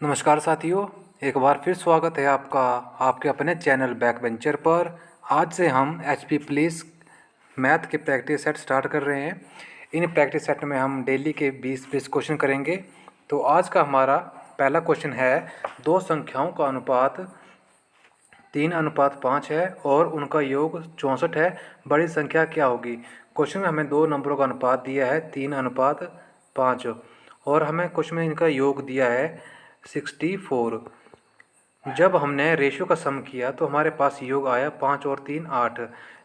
नमस्कार साथियों, एक बार फिर स्वागत है आपका आपके अपने चैनल बैक बेंचर पर। आज से हम एचपी पुलिस मैथ के प्रैक्टिस सेट स्टार्ट कर रहे हैं। इन प्रैक्टिस सेट में हम डेली के 20-20 क्वेश्चन करेंगे। तो आज का हमारा पहला क्वेश्चन है, दो संख्याओं का अनुपात 3:5 है और उनका योग 64 है, बड़ी संख्या क्या होगी। क्वेश्चन में हमें दो नंबरों का अनुपात दिया है 3:5 और हमें क्वेश्चन में इनका योग दिया है 64। जब हमने रेशियो का सम किया तो हमारे पास योग आया 5 और 3 8,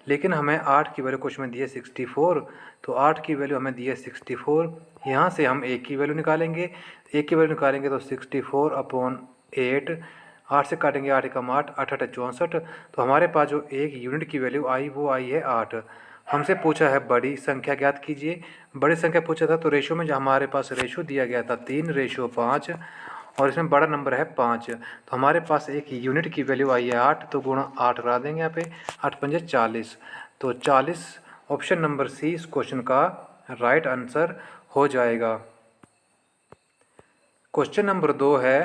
लेकिन हमें 8 की वैल्यू क्वेश्चन में दी है 64, तो 8 की वैल्यू हमें दी है 64। यहाँ से हम एक की वैल्यू निकालेंगे, एक की वैल्यू निकालेंगे तो 64/8, 8 से काटेंगे 8 एकम 8, 8 8 64। तो हमारे पास जो एक यूनिट की वैल्यू आई वो आई है 8। हमसे पूछा है बड़ी संख्या ज्ञात कीजिए। बड़ी संख्या पूछा था तो रेशियो में जो हमारे पास रेशियो दिया गया था 3:5 और इसमें बड़ा नंबर है 5, तो हमारे पास एक यूनिट की वैल्यू आई है 8, तो गुणा 8 करा देंगे यहाँ पे, 8 पंजे 40, तो 40 ऑप्शन नंबर सी इस क्वेश्चन का राइट आंसर हो जाएगा। क्वेश्चन नंबर 2 है,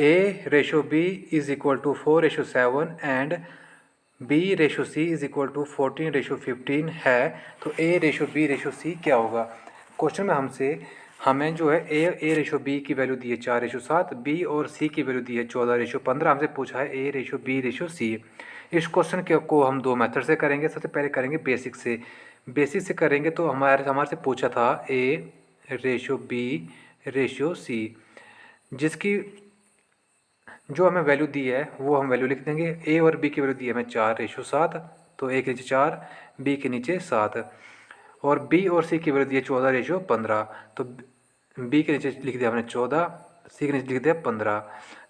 A/B is equal to 4:7 and B/C is equal to 14:15 है, तो A/B/C क्या होगा। क्वेश्चन में हमें जो है A/B की वैल्यू दी है 4:7, B और C की वैल्यू दी है 14:15। हमसे पूछा है A/B/C। इस क्वेश्चन को हम दो मेथड से करेंगे। सबसे पहले करेंगे बेसिक से। बेसिक से करेंगे तो हमारे से पूछा था A/B/C, जिसकी जो हमें वैल्यू दी है वो हम वैल्यू लिख देंगे। ए और बी की वैल्यू दी है हमें 4:7, तो ए के नीचे 4, बी के नीचे 7, और बी और सी की वैल्यू दी है 14:15, तो बी के नीचे लिख दिया हमने 14, सी के नीचे लिख दिया 15।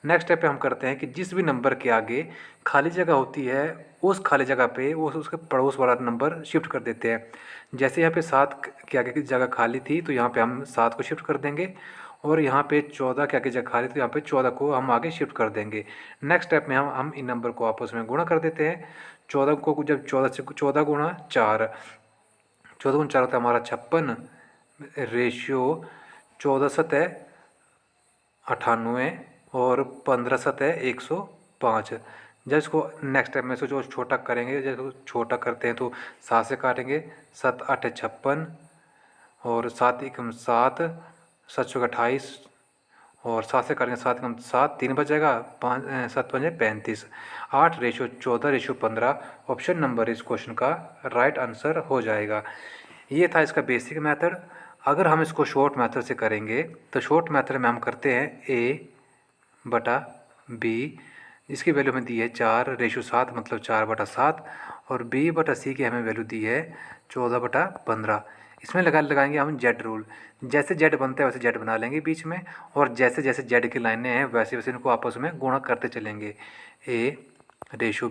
नेक्स्ट स्टेप पे हम करते हैं कि जिस भी नंबर के आगे खाली जगह होती है उस खाली जगह पे उसके पड़ोस वाला नंबर शिफ्ट कर देते हैं। जैसे यहाँ पे 7 के आगे की जगह खाली थी तो यहाँ पे हम 7 को शिफ्ट कर देंगे, और यहाँ पे 14 के आगे जगह खाली तो यहाँ पे 14 को हम आगे शिफ्ट कर देंगे। नेक्स्ट स्टेप में हम इन नंबर को आपस में गुणा कर देते हैं। 14 को जब 14 से 14 गुणा 4, 14 गुणा 4 होता है हमारा 56, रेशियो 14 सतह 98 और 15 सतह 105। जब इसको नेक्स्ट स्टेप में से जो छोटा करेंगे, जब छोटा करते हैं तो 7 से काटेंगे, 7 8 56 और 7 एकम 7, 7 चौके 28 और 7 से काटेंगे 7 एकम 7, 3 बचेगा, 5 7 पंजे 35, 8:14:15 ऑप्शन नंबर इस क्वेश्चन का राइट आंसर हो जाएगा। ये था इसका बेसिक मेथड। अगर हम इसको शॉर्ट मेथड से करेंगे तो शॉर्ट मेथड में हम करते हैं A/B, इसकी वैल्यू हमें दी है 4:7, मतलब 4/7, और B/C की हमें वैल्यू दी है 14/15। इसमें लगाएंगे हम जेड रूल। जैसे जेड बनता है वैसे जेड बना लेंगे बीच में, और जैसे जैसे जेड की लाइनें हैं वैसे वैसे इनको आपस में गुणा करते चलेंगे। A/B/C,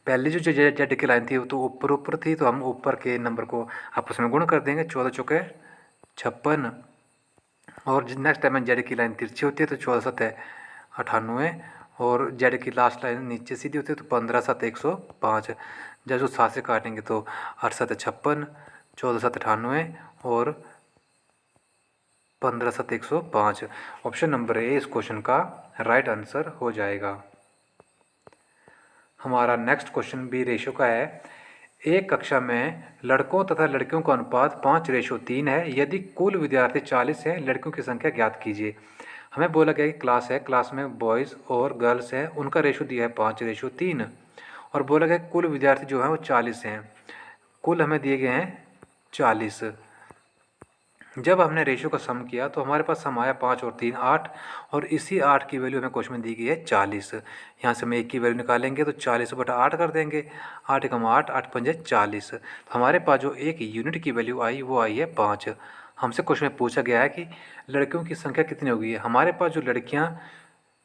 पहले जो जेड की लाइन थी वो तो ऊपर ऊपर थी, तो हम ऊपर के नंबर को आपस में गुणा कर देंगे, 14 चौके 56, और नेक्स्ट टाइम में जेड की लाइन तिरछी होती है तो 14 सतह 98, और जेड की लास्ट लाइन नीचे सीधी होती है तो 15 सतह 105। जब उसको 7 से काटेंगे तो 8 सतह 56, 14 सतह 98 और 15 सतह 105। ऑप्शन नंबर ए इस क्वेश्चन का राइट आंसर हो जाएगा। हमारा नेक्स्ट क्वेश्चन भी रेशियो का है। एक कक्षा में लड़कों तथा लड़कियों का अनुपात 5:3 है। यदि कुल विद्यार्थी 40 हैं, लड़कियों की संख्या ज्ञात कीजिए। हमें बोला गया कि क्लास है, क्लास में बॉयज़ और गर्ल्स हैं, उनका रेशियो दिया है 5:3, और बोला गया कुल विद्यार्थी जो हैं वो 40 हैं। कुल हमें दिए गए हैं 40। जब हमने रेशियो का सम किया तो हमारे पास सम आया 5 और 3 8, और इसी 8 की वैल्यू हमें क्वेश्चन में दी गई है 40। यहाँ से हम एक की वैल्यू निकालेंगे तो 40/8 कर देंगे, 8 एकम 8, 8 पंजे 40। तो हमारे पास जो एक यूनिट की वैल्यू आई वो आई है 5। हमसे क्वेश्चन में पूछा गया है कि लड़कियों की संख्या कितनी होगी। हमारे पास जो लड़कियाँ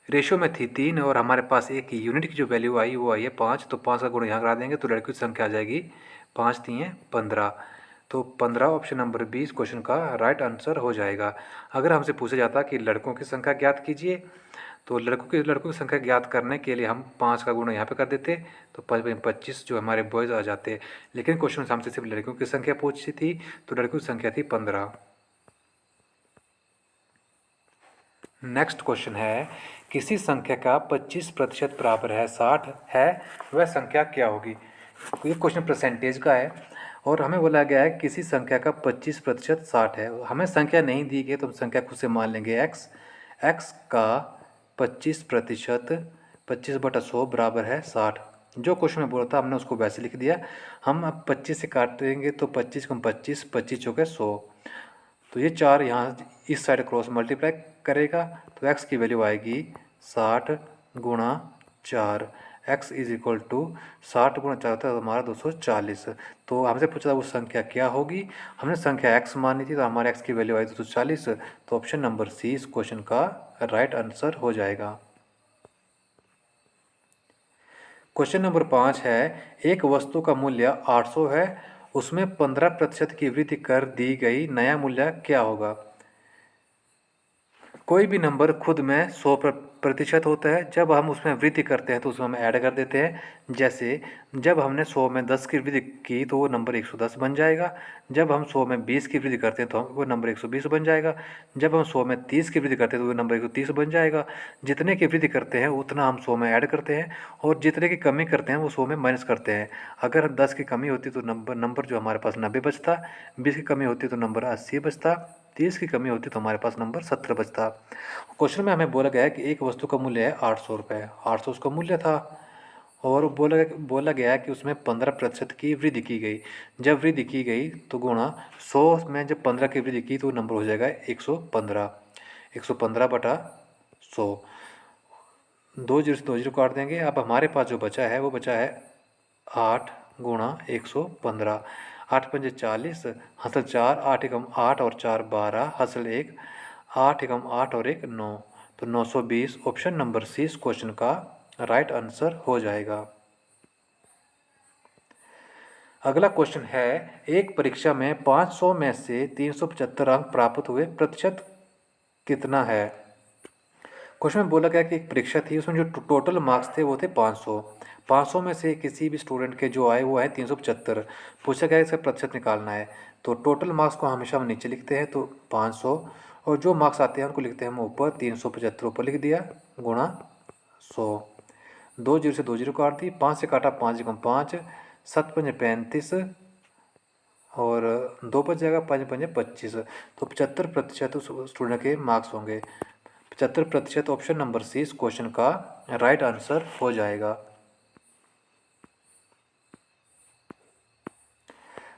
रेशियो में थी 3, और हमारे पास एक यूनिट की जो वैल्यू आई वो आई है 5, तो 5 का गुण यहाँ करा देंगे तो लड़कियों की संख्या आ जाएगी 5 3 15, तो 15 ऑप्शन नंबर 20 क्वेश्चन का राइट आंसर हो जाएगा। अगर हमसे पूछा जाता कि लड़कों की संख्या ज्ञात कीजिए, तो लड़कों की संख्या ज्ञात करने के लिए हम 5 का गुणा यहाँ पे कर देते, तो 25 जो हमारे बॉयज़ आ जाते। लेकिन क्वेश्चन हमसे सिर्फ लड़कियों की संख्या पूछी थी, तो लड़कियों की संख्या थी 15। नेक्स्ट क्वेश्चन है, किसी संख्या का 25% बराबर है 60 है, वह संख्या क्या होगी। ये क्वेश्चन परसेंटेज का है और हमें बोला गया है किसी संख्या का 25% 60 है। हमें संख्या नहीं दी गई तो हम संख्या खुद से मान लेंगे x। x का 25%, 25/100 बराबर है 60। जो क्वेश्चन में बोला था हमने उसको वैसे लिख दिया। हम अब 25 से काटेंगे तो 25 को 25, 25 चौके 100। तो ये 4 यहाँ इस साइड क्रॉस मल्टीप्लाई करेगा तो x की वैल्यू आएगी 60 गुणा 4। x इज इक्वल टू 60 गुणा 4 होता है हमारा 240। तो हमसे पूछा था वो संख्या क्या होगी। हमने संख्या x मानी थी तो हमारे x की वैल्यू आई 240। तो ऑप्शन नंबर सी इस क्वेश्चन का राइट आंसर हो जाएगा। क्वेश्चन नंबर 5 है, एक वस्तु का मूल्य 800 है, उसमें 15% की वृद्धि कर दी गई, नया मूल्य क्या होगा। कोई भी नंबर खुद में 100% होता है। जब हम उसमें वृद्धि करते हैं तो उसमें हम ऐड कर देते हैं। जैसे जब हमने 100 में 10 की वृद्धि की तो वो नंबर 110 बन जाएगा। जब हम 100 में 20 की वृद्धि करते हैं तो वो नंबर 120 बन जाएगा। जब हम 100 में 30 की वृद्धि करते हैं तो वो नंबर 130 बन जाएगा। जितने की वृद्धि करते हैं उतना हम 100 में ऐड करते हैं और जितने की कमी करते हैं वो 100 में माइनस करते हैं। अगर 10 की कमी होती तो नंबर जो हमारे पास 90 बचता। 20 की कमी होती तो नंबर 80 बचता। 30 की कमी होती तो हमारे पास नंबर 70 बचता। क्वेश्चन में हमें बोला गया है कि एक वस्तु का मूल्य है 800 रुपये। 800 उसका मूल्य था और बोला गया है कि उसमें 15% की वृद्धि की गई। जब वृद्धि की गई तो गुणा 100 में जब 15 की वृद्धि की तो नंबर हो जाएगा 115। 115/100। 2 जीरो से 2 जीरो काट देंगे। अब हमारे पास जो बचा है वो बचा है 8 गुणा 115। 8 पंजे 40, हासिल 4, 8 एकम 8 और 4 12, हासिल 1, 8 एकम 8 और 1 9। तो 920 ऑप्शन नंबर सी इस क्वेश्चन का राइट आंसर हो जाएगा। अगला क्वेश्चन है, एक परीक्षा में 500 में से 375 अंक प्राप्त हुए, प्रतिशत कितना है। क्वेश्चन में बोला गया कि एक परीक्षा थी, उसमें जो टोटल मार्क्स थे वो थे 500। 500 में से किसी भी स्टूडेंट के जो आए वो आए 375। पूछा गया इसका प्रतिशत निकालना है। तो टोटल मार्क्स को हमेशा हम नीचे लिखते हैं तो 500 और जो मार्क्स आते हैं उनको लिखते हैं हम ऊपर। 375 ऊपर लिख दिया गुणा 100। 2 जीरो से 2 जीरो काट दी। 5 से काटा 5 एकम 5, 7 पंजे 35 और 2 बच जाएगा, 5 पंजे 25। तो 75% उस स्टूडेंट के मार्क्स होंगे। 75% ऑप्शन नंबर सी इस क्वेश्चन का राइट आंसर हो जाएगा।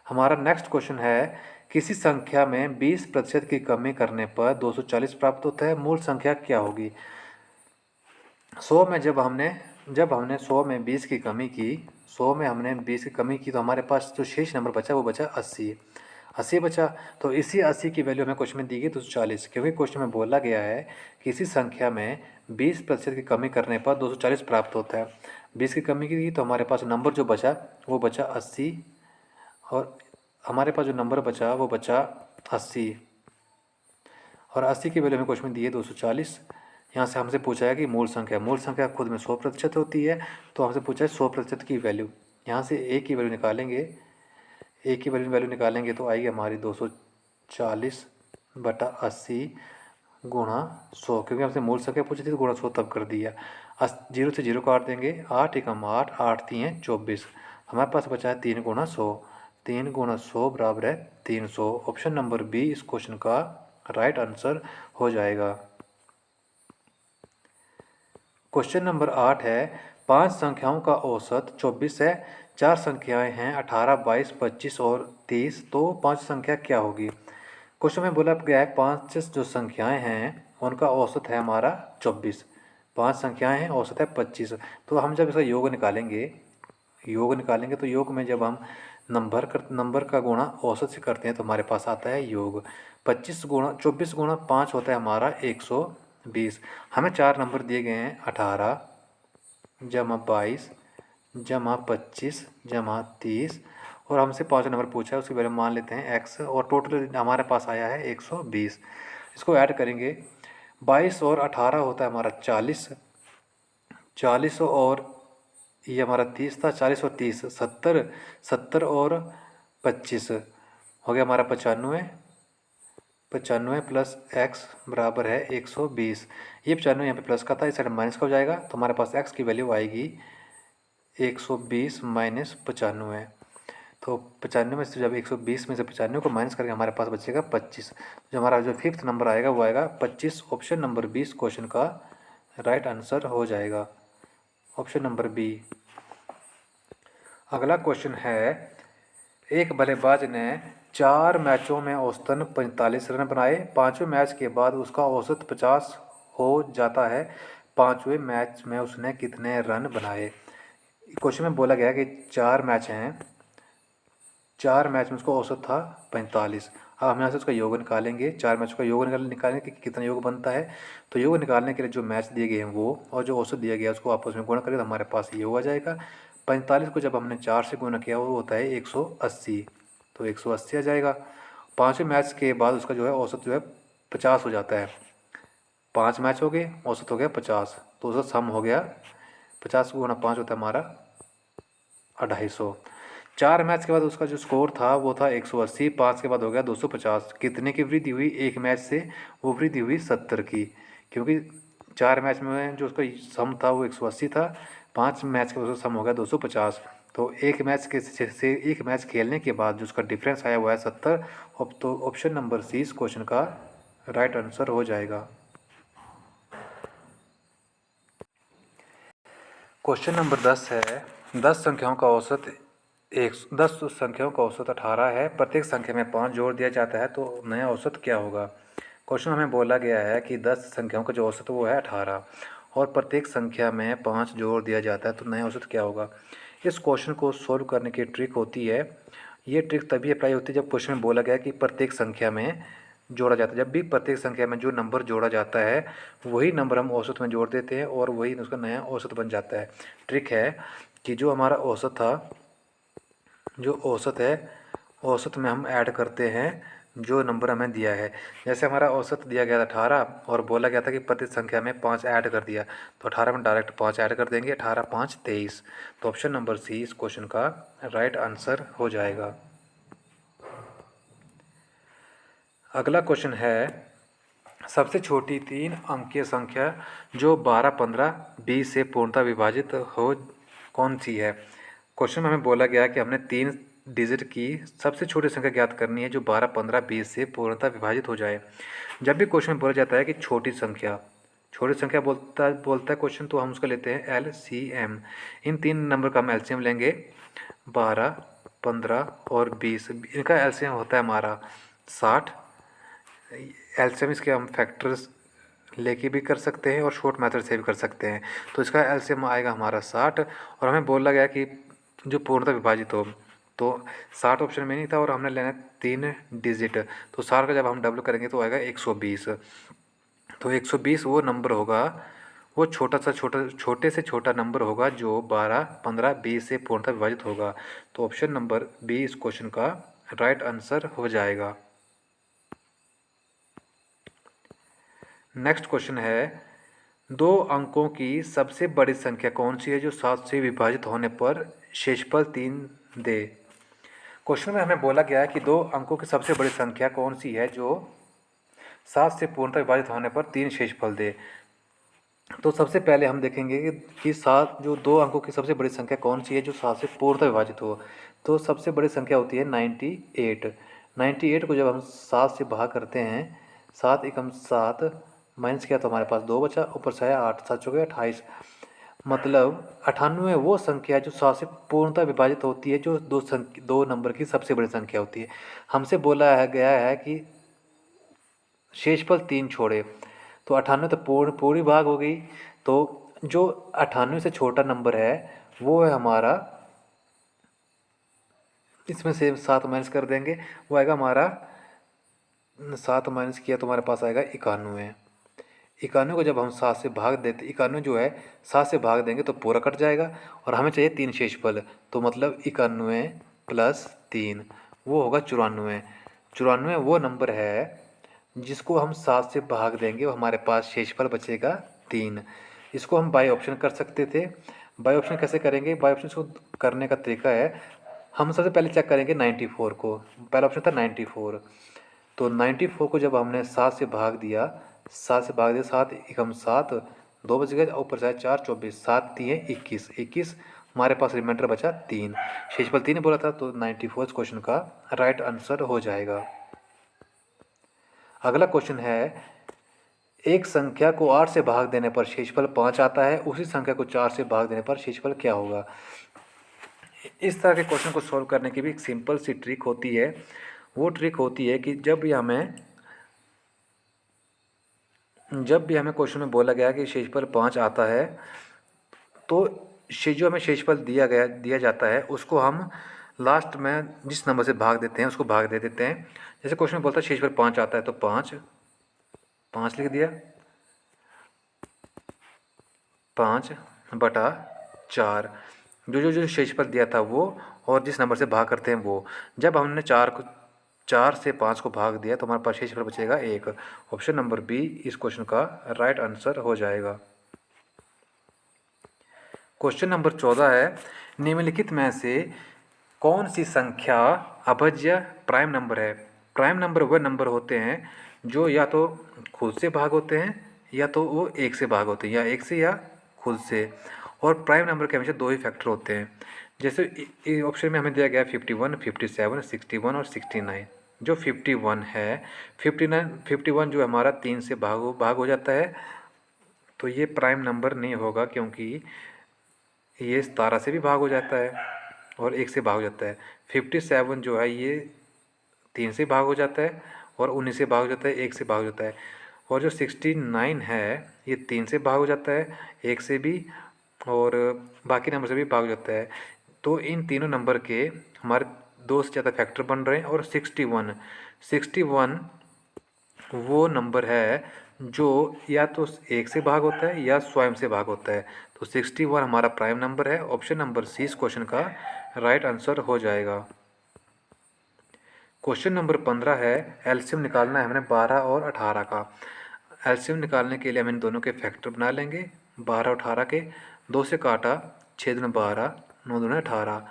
हमारा नेक्स्ट क्वेश्चन है, किसी संख्या में 20% की कमी करने पर 240 प्राप्त होता है, मूल संख्या क्या होगी। 100 में जब हमने 100 में 20 की कमी की, 100 में हमने 20 की कमी की तो हमारे पास जो शेष नंबर बचा वो बचा 80। 80 बचा। तो इसी 80 की वैल्यू हमें क्वेश्चन में दी गई 240, क्योंकि क्वेश्चन में बोला गया है कि इसी संख्या में 20% की कमी करने पर 240 प्राप्त होता है। 20 की कमी की तो हमारे पास नंबर जो बचा वो बचा 80 और हमारे पास जो नंबर बचा वो बचा 80 और 80 की वैल्यू हमें क्वेश्चन में दी है 240। यहाँ से हमसे पूछा है कि मूल संख्या खुद में 100% होती है। तो हमसे पूछा है 100% की वैल्यू। यहाँ से ए की वैल्यू निकालेंगे, ए की वैल्यू निकालेंगे तो आएगी हमारी 240/80 गुणा 100, क्योंकि हमसे मूल संख्या पूछी थी तो गुणा 100 तब कर दिया। 0 से 0 काट देंगे। 8 एकम 8, 8 3 24। हमारे पास बचा है 3 गुणा 100। 3 गुणा 100 बराबर है 300। ऑप्शन नंबर बी इस क्वेश्चन का राइट आंसर हो जाएगा। क्वेश्चन नंबर 8 है, 5 संख्याओं का औसत 24 है, 4 संख्याएं हैं 18, 22, 25 और 30, तो 5 संख्या क्या होगी। क्वेश्चन में बोला गया है 5 जो संख्याएं हैं उनका औसत है हमारा 24, 5 संख्याएं हैं औसत है 25। तो हम जब इसका योग निकालेंगे तो योग में जब हम नंबर का गुणा औसत से करते हैं तो हमारे पास आता है योग। 24 गुणा 5 होता है हमारा 120। हमें 4 नंबर दिए गए हैं 18 जमा 22 जमा 25 जमा 30 और हमसे 5 नंबर पूछा है, उसकी वैल्यू मान लेते हैं x और टोटल हमारे पास आया है 120। इसको ऐड करेंगे। 22 और 18 होता है हमारा 40, 40 और ये हमारा 30 था, 40 और 30 70 और 25 हो गया हमारा 95, 95 प्लस एक्स बराबर है 120। ये 95 यहाँ पे प्लस का था, इस साइड माइनस का हो जाएगा, तो हमारे पास एक्स की वैल्यू आएगी 120 माइनस 95। तो 95 में से जब 120 में से 95 को माइनस करके हमारे पास बचेगा 25। जो हमारा जो फिफ्थ नंबर आएगा वो आएगा 25। ऑप्शन नंबर 20 क्वेश्चन का राइट आंसर हो जाएगा, ऑप्शन नंबर बी। अगला क्वेश्चन है, एक बल्लेबाज ने 4 मैचों में औसतन 45 रन बनाए, पाँचवें मैच के बाद उसका औसत 50 हो जाता है, पाँचवें मैच में उसने कितने रन बनाए। क्वेश्चन में बोला गया है कि 4 मैच हैं, 4 मैच में उसका औसत था 45। अब हम यहाँ से उसका योग निकालेंगे, 4 मैचों का योग निकालेंगे कि कितना योग बनता है। तो योग निकालने के लिए जो मैच दिए गए हैं वो और जो औसत दिया गया है उसको आपस में गुणा करें तो हमारे पास ये आ जाएगा। 45 को जब हमने 4 से गुणा किया वो होता है 180, तो 180 आ जाएगा। पाँचवें मैच के बाद उसका जो है औसत जो है 50 हो जाता है। 5 मैच हो गए, औसत हो गया 50, तो उसका सम हो गया 50 गुणा 5 होता है हमारा 250। 4 मैच के बाद उसका जो स्कोर था वो था 180, 5 के बाद हो गया 250। कितने की वृद्धि हुई एक मैच से? वो वृद्धि हुई 70 की, क्योंकि 4 मैच में जो उसका सम था वो 180 था, 5 मैच के बाद उसका सम हो गया 250। तो एक मैच के से एक मैच खेलने के बाद जो उसका डिफरेंस आया हुआ है 70। अब तो ऑप्शन नंबर सी इस क्वेश्चन का राइट आंसर हो जाएगा। क्वेश्चन नंबर 10 है, 10 संख्याओं का औसत 18 है, प्रत्येक संख्या में 5 जोड़ दिया जाता है तो नया औसत क्या होगा। क्वेश्चन हमें बोला गया है कि 10 संख्याओं का जो औसत वो है 18 और प्रत्येक संख्या में 5 जोड़ दिया जाता है तो नया औसत क्या होगा। इस क्वेश्चन को सोल्व करने की ट्रिक होती है, ये ट्रिक तभी अप्लाई होती है जब क्वेश्चन में बोला गया कि प्रत्येक संख्या में जोड़ा जाता है। जब भी प्रत्येक संख्या में जो नंबर जोड़ा जाता है वही नंबर हम औसत में जोड़ देते हैं और वही उसका नया औसत बन जाता है। ट्रिक है कि जो हमारा औसत था, जो औसत है, औसत में हम ऐड करते हैं जो नंबर हमें दिया है। जैसे हमारा औसत दिया गया था 18 और बोला गया था कि प्रत्येक संख्या में 5 ऐड कर दिया, तो 18 में डायरेक्ट 5 ऐड कर देंगे, 18 5 23। तो ऑप्शन नंबर सी इस क्वेश्चन का राइट आंसर हो जाएगा। अगला क्वेश्चन है, सबसे छोटी 3 अंकीय संख्या जो 12 15 20 से पूर्णतः विभाजित हो कौन सी है। क्वेश्चन में हमें बोला गया कि हमने 3 डिजिट की सबसे छोटी संख्या ज्ञात करनी है जो 12 15 20 से पूर्णतः विभाजित हो जाए। जब भी क्वेश्चन में बोला जाता है कि छोटी संख्या बोलता है क्वेश्चन, तो हम उसका लेते हैं LCM। इन 3 नंबर का हम LCM लेंगे, 12 15 और 20। इनका LCM होता है हमारा 60। एलसीएम इसके हम फैक्टर्स लेके भी कर सकते हैं और शॉर्ट मेथड से भी कर सकते हैं। तो इसका एलसीएम आएगा हमारा 60 और हमें बोला गया कि जो पूर्णतः विभाजित हो, तो 60 ऑप्शन में नहीं था और हमने लेना 3 डिजिट, तो 60 का जब हम डबल करेंगे तो आएगा 120। तो 120 वो नंबर होगा, वो छोटे से छोटा नंबर होगा जो 12 15 20 से पूर्णतः विभाजित होगा। तो ऑप्शन नंबर बी इस क्वेश्चन का राइट आंसर हो जाएगा। नेक्स्ट क्वेश्चन है, 2 अंकों की सबसे बड़ी संख्या कौन सी है जो 7 से विभाजित होने पर शेषफल 3 दे। क्वेश्चन में हमें बोला गया है कि 2 अंकों की सबसे बड़ी संख्या कौन सी है जो 7 से पूर्णतः विभाजित होने पर 3 शेषफल दे। तो सबसे पहले हम देखेंगे कि 7 जो 2 अंकों की सबसे बड़ी संख्या कौन सी है जो 7 से पूर्णतः विभाजित हो। तो सबसे बड़ी संख्या होती है 98। 98 को जब हम 7 से भाग करते हैं, 7 एकम 7 माइनस किया तो हमारे पास 2 बचा, ऊपर से आया 8 7 चौके 28। मतलब 98 वो संख्या है जो 7 से पूर्णतः विभाजित होती है, जो दो नंबर की सबसे बड़ी संख्या होती है। हमसे बोला गया है कि शेषफल 3 छोड़े, तो 98 तो पूरी भाग हो गई। तो जो 98 से छोटा नंबर है वो है हमारा, इसमें से 7 माइनस कर देंगे, वो आएगा हमारा 7 माइनस किया तो हमारे पास आएगा 91। 91 को जब हम 7 से भाग देते, 91 जो है 7 से भाग देंगे तो पूरा कट जाएगा और हमें चाहिए 3 शेषफल, तो मतलब 91 प्लस 3 वो होगा 94। 94 वो नंबर है जिसको हम 7 से भाग देंगे, वो हमारे पास शेषफल बचेगा 3। इसको हम बाई ऑप्शन कर सकते थे। बाई ऑप्शन कैसे करेंगे? बाई ऑप्शन को करने का तरीका है, हम सबसे पहले चेक करेंगे 94 को। पहला ऑप्शन था 94, तो 94 को जब हमने 7 से भाग दिया, 7 एकम 7, 2 बच गए, ऊपर से 4 24, 7 3 21, 21 हमारे पास रिमाइंडर बचा 3, शेषफल 3 बोला था, तो 94 क्वेश्चन का राइट आंसर हो जाएगा। अगला क्वेश्चन है, एक संख्या को 8 से भाग देने पर शेषफल 5 आता है, उसी संख्या को 4 से भाग देने पर शेषफल क्या होगा। इस तरह के क्वेश्चन को सॉल्व करने की भी एक सिंपल सी ट्रिक होती है। वो ट्रिक होती है कि जब भी हमें क्वेश्चन में बोला गया कि शेषफल 5 आता है, तो जो हमें शेषफल दिया जाता है उसको हम लास्ट में जिस नंबर से भाग देते हैं उसको भाग दे देते हैं। जैसे क्वेश्चन में बोलता है शेषफल 5 आता है, तो 5 लिख दिया, 5/4, जो शेषफल दिया था वो, और जिस नंबर से भाग करते हैं वो। जब हमने 4 से 5 को भाग दिया तो हमारे पास शेषफल बचेगा 1। ऑप्शन नंबर बी इस क्वेश्चन का राइट आंसर हो जाएगा। क्वेश्चन नंबर 14 है, निम्नलिखित में से कौन सी संख्या अभाज्य प्राइम नंबर है। प्राइम नंबर वह नंबर होते हैं जो या तो खुद से भाग होते हैं या तो वो 1 से भाग होते हैं, या 1 से या खुद से। और प्राइम नंबर के हमेशा 2 ही फैक्टर होते हैं। जैसे ऑप्शन में हमें दिया गया 51, 57, 61 और 69। जो 51 है, 51 जो हमारा 3 से भाग हो जाता है, तो ये प्राइम नंबर नहीं होगा, क्योंकि ये 17 से भी भाग हो जाता है और 1 से भाग हो जाता है। 57 जो है ये 3 से भाग हो जाता है और 19 से भाग हो जाता है, 1 से भाग हो जाता है। और जो 69 है ये 3 से भाग हो जाता है, 1 से भी और बाकी नंबर से भी भाग हो जाता है। तो इन तीनों नंबर के हमारे 2 से ज़्यादा फैक्टर बन रहे हैं। और 61 वो नंबर है जो या तो 1 से भाग होता है या स्वयं से भाग होता है। तो 61 हमारा प्राइम नंबर है। ऑप्शन नंबर सी इस क्वेश्चन का राइट आंसर हो जाएगा। क्वेश्चन नंबर 15 है, एलसीएम निकालना है हमने 12 और 18 का। एलसीएम निकालने के लिए हम इन दोनों के फैक्टर बना लेंगे 12 और 18 के। 2 से काटा, 6 दूनी 12, 9 दूनी 18,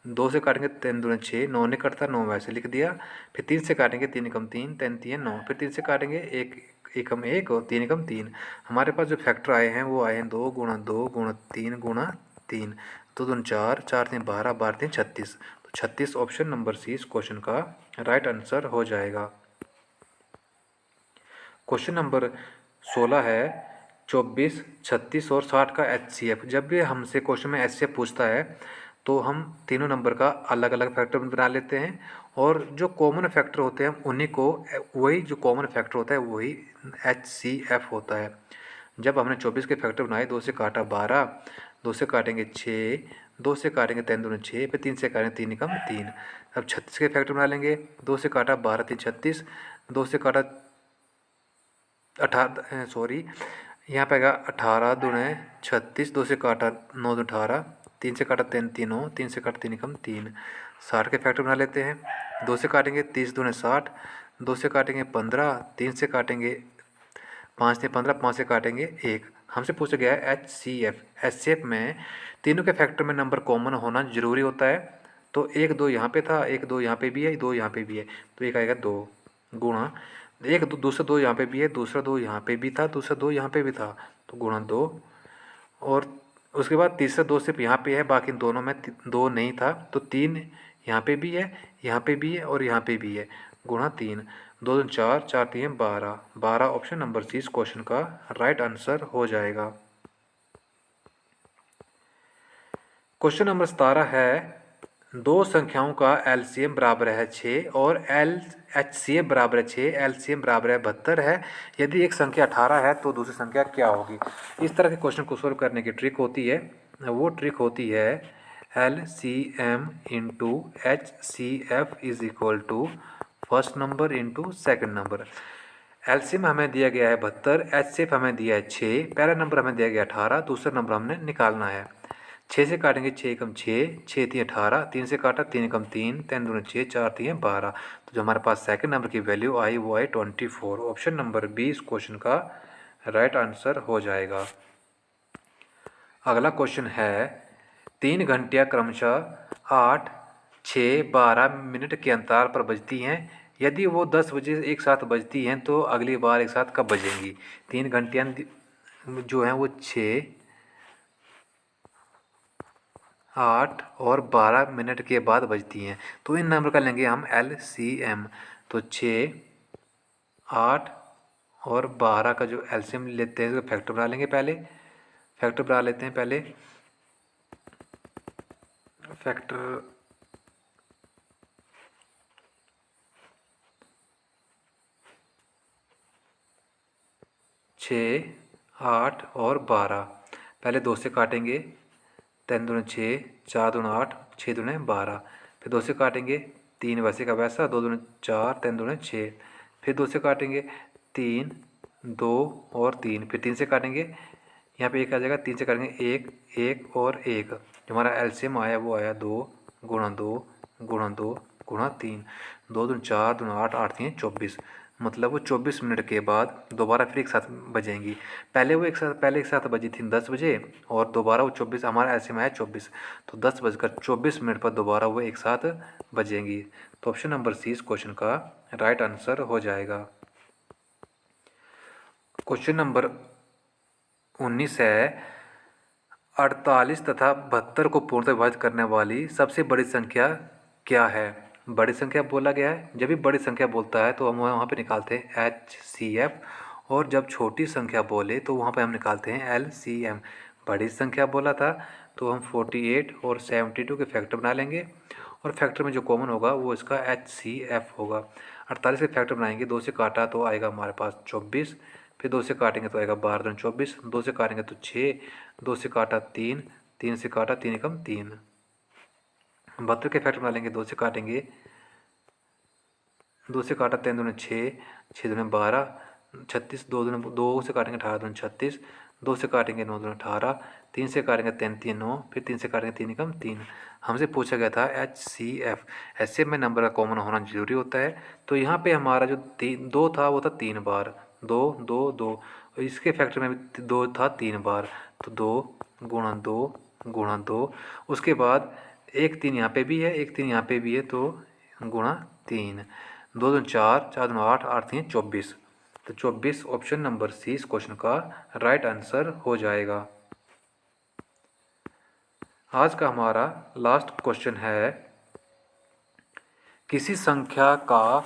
2 से काटेंगे 3 दूनी 6, 9 नहीं कटता, 9 वैसे लिख दिया। फिर 3 से काटेंगे, 3 एकम 3, 3 3 9, फिर 3 से काटेंगे 1 एकम 1 और 3 एकम 3। हमारे पास जो फैक्टर आए हैं वो आए हैं 2 गुणा 2 गुणा 3 गुणा 3, 2 दूनी 4, 4 3 12, 12 3 36। तो 36 ऑप्शन नंबर सी इस क्वेश्चन का राइट आंसर हो जाएगा। क्वेश्चन नंबर 16 है, 24, 36 और 60 का HCF। जब भी हमसे क्वेश्चन में HCF पूछता है तो हम तीनों नंबर का अलग अलग फैक्टर बना लेते हैं, और जो कॉमन फैक्टर होते हैं उन्हीं को, वही जो कॉमन फैक्टर होता है वही HCF होता है। जब हमने 24 के फैक्टर बनाए, 2 से काटा 12, 2 से काटेंगे 6, 2 से काटेंगे 3 दूनी 6, फिर 3 से काटेंगे 3 एकम 3। अब 36 के फैक्टर बना लेंगे, 2 से काटा 12 3 36, 2 से काटा 18, सॉरी यहाँ पे आएगा 18 दूने 36, 2 से काटा 9 दूनी 18, 3 से काटा 3 3 9, 3 से काटा 3 एकम 3। 60 के फैक्टर बना लेते हैं, 2 से काटेंगे 30 दूने 60, 2 से काटेंगे 15, 3 से काटेंगे 5 से 15, 5 से काटेंगे 1। हमसे पूछा गया है HCF में तीनों के फैक्टर में नंबर कॉमन होना जरूरी होता है। तो 1 2 यहाँ पे था, 1 2 यहाँ पे भी है, 2 यहाँ पे भी है, तो एक आएगा 2 गुणा 1, दूसरा 2 यहाँ पे भी है, दूसरा 2 यहाँ पे भी था, दूसरा 2 यहाँ पे भी था, तो गुणा 2। और उसके बाद तीसरा 2 सिर्फ यहाँ पे है, बाकी दोनों में 2 नहीं था, तो 3 यहाँ पे भी है, यहाँ पे भी है और यहाँ पे भी है, गुणा 3। 2 दूनी 4, 4 3 12, 12 ऑप्शन नंबर सी इस क्वेश्चन का राइट आंसर हो जाएगा। क्वेश्चन नंबर 17 है, दो संख्याओं का एलसीएम बराबर है 6 और HCF बराबर है 6, एलसीएम बराबर है 72 है। यदि एक संख्या 18 है तो दूसरी संख्या क्या होगी। इस तरह के क्वेश्चन को सोल्व करने की ट्रिक होती है, वो ट्रिक होती है LCM into HCF is equal to first number into second number. LCM हमें दिया गया है 72, HCF हमें दिया है 6, पहला नंबर हमें दिया गया 18, दूसरा नंबर हमने निकालना है। 6 से काटेंगे 6 एकम 6, 6 3 18, 3 से काटा 3 एकम 3, 3 दूनी 6, 4 3 12। तो जो हमारे पास सेकंड नंबर की वैल्यू आई वो आई 24। ऑप्शन नंबर बी इस क्वेश्चन का राइट आंसर हो जाएगा। अगला क्वेश्चन है, 3 घंटियाँ क्रमशः 8, 6, 12 मिनट के अंतराल पर बजती हैं, यदि वो 10 बजे एक साथ बजती हैं तो अगली बार एक साथ कब बजेंगी? 3 घंटियाँ जो हैं वो 6, 8 और 12 मिनट के बाद बजती हैं। तो इन नंबर का लेंगे हम LCM। तो 6, 8 और 12 का जो LCM लेते हैं तो फैक्टर बना लेंगे पहले। फैक्टर बना लेते हैं पहले। फैक्टर 6, 8 और 12 पहले 2 से काटेंगे। 3 दूनी 6, 4 दूनी 8, 6 दूनी 12। फिर 2 से काटेंगे, 3 वैसे का वैसा, 2 दूनी 4, 3 दूनी 6। फिर 2 से काटेंगे, 3, 2 और 3। फिर 3 से काटेंगे, यहाँ पे 1 आ जाएगा। 3 से काटेंगे 1, 1 और 1। जो हमारा एलसीएम आया वो आया 2 गुणा 2 गुणा 2 गुणा 3। 2 दूनी 4, दूनी 8, 8 3 24। मतलब वो 24 मिनट के बाद दोबारा फिर एक साथ बजेंगी। पहले एक साथ बजी थी 10 बजे और दोबारा वो 24, हमारा ऐसे में आया 24। तो 10:24 पर दोबारा वो एक साथ बजेंगी। तो ऑप्शन नंबर सी इस क्वेश्चन का राइट आंसर हो जाएगा। क्वेश्चन नंबर 19 है 48 तथा 72 को पूर्णतः विभाजित करने वाली सबसे बड़ी संख्या क्या है? बड़ी संख्या बोला गया है। जब भी बड़ी संख्या बोलता है तो हम वहाँ पे निकालते हैं HCF, और जब छोटी संख्या बोले तो वहाँ पे हम निकालते हैं LCM। बड़ी संख्या बोला था तो हम 48 और 72 के फैक्टर बना लेंगे, और फैक्टर में जो कॉमन होगा वो इसका HCF होगा। 48 के फैक्टर बनाएंगे, 2 से काटा तो आएगा हमारे पास 24। फिर 2 से काटेंगे तो आएगा 12 दूनी 24। 2 से काटेंगे तो 6, 2 से काटा 3, 3 से काटा 3 एकम 3। 72 के फैक्टर बना लेंगे, 2 से काटेंगे, 2 से काटा 3 दूनी 6, 6 दूनी 12, 36, 2 से काटेंगे 18 दूनी 36, 2 से काटेंगे 9 दूनी 18, 3 से काटेंगे 3 3 9, फिर 3 से काटेंगे 3 एकम 3। हमसे पूछा गया था HCF। ऐसे में नंबर का कॉमन होना जरूरी होता है। तो यहाँ पे हमारा जो 2 था वो था 3 बार, 2 2 2। इसके फैक्टर में भी 2 था 3 बार, तो 2 गुणा 2 गुणा 2। उसके बाद एक 3 यहाँ पे भी है, एक 3 यहाँ पे भी है, तो गुणा 3। 2 दूनी 4, 4 दूनी 8, 8 3 24। तो 24 ऑप्शन नंबर सी इस क्वेश्चन का राइट आंसर हो जाएगा। आज का हमारा लास्ट क्वेश्चन है किसी संख्या का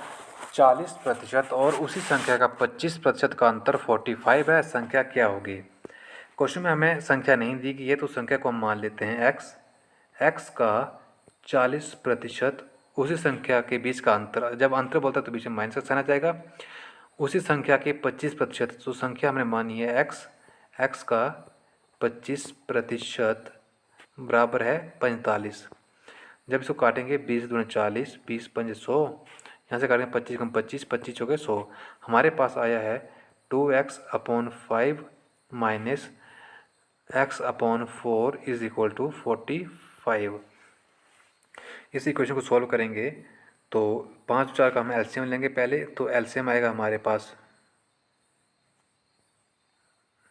40% और उसी संख्या का 25% का अंतर 45 है, संख्या क्या होगी? क्वेश्चन में हमें संख्या नहीं दी गई है तो संख्या को हम मान लेते हैं x का 40% उसी संख्या के बीच का अंतर। जब अंतर बोलता है तो बीच में माइनस आना जाएगा। उसी संख्या के 25%, तो संख्या हमने मानी है x का 25% बराबर है 45। जब इसको काटेंगे 20 दूनी 40, 20 पंजे 100, यहाँ से काटेंगे 25 कम 25, 25 हो गए 100। हमारे पास आया है 2x/5 minus x/4 is equal to 45। इस इक्वेशन को सॉल्व करेंगे तो 5 4 का हम एलसीएम लेंगे पहले। तो एलसीएम आएगा हमारे पास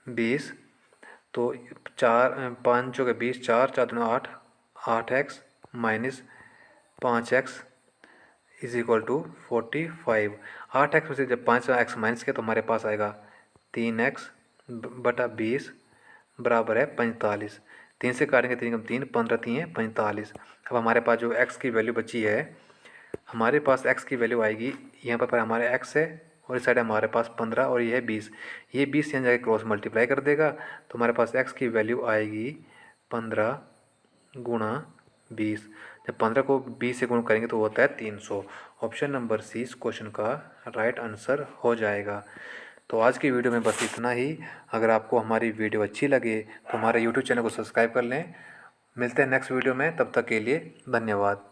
20। तो 4 5 चौके 20, 4 4 दूनी 8, 8x minus 5x is equal to 45। 8x में से जब 5x माइनस किया तो हमारे पास आएगा 3x बटा 20 बराबर है 45। 3 से काटेंगे 3 कम 3, 15 3 है 45। अब हमारे पास जो x की वैल्यू बची है, हमारे पास x की वैल्यू आएगी, यहाँ पर हमारे x है और इस साइड हमारे पास 15 और ये है 20। ये 20 यहाँ जाके क्रॉस मल्टीप्लाई कर देगा तो हमारे पास x की वैल्यू आएगी 15 गुणा 20। जब 15 को 20 से गुण करेंगे तो होता है 300। ऑप्शन नंबर सी इस क्वेश्चन का राइट आंसर हो जाएगा। तो आज की वीडियो में बस इतना ही। अगर आपको हमारी वीडियो अच्छी लगे तो हमारे यूट्यूब चैनल को सब्सक्राइब कर लें। मिलते हैं नेक्स्ट वीडियो में, तब तक के लिए धन्यवाद।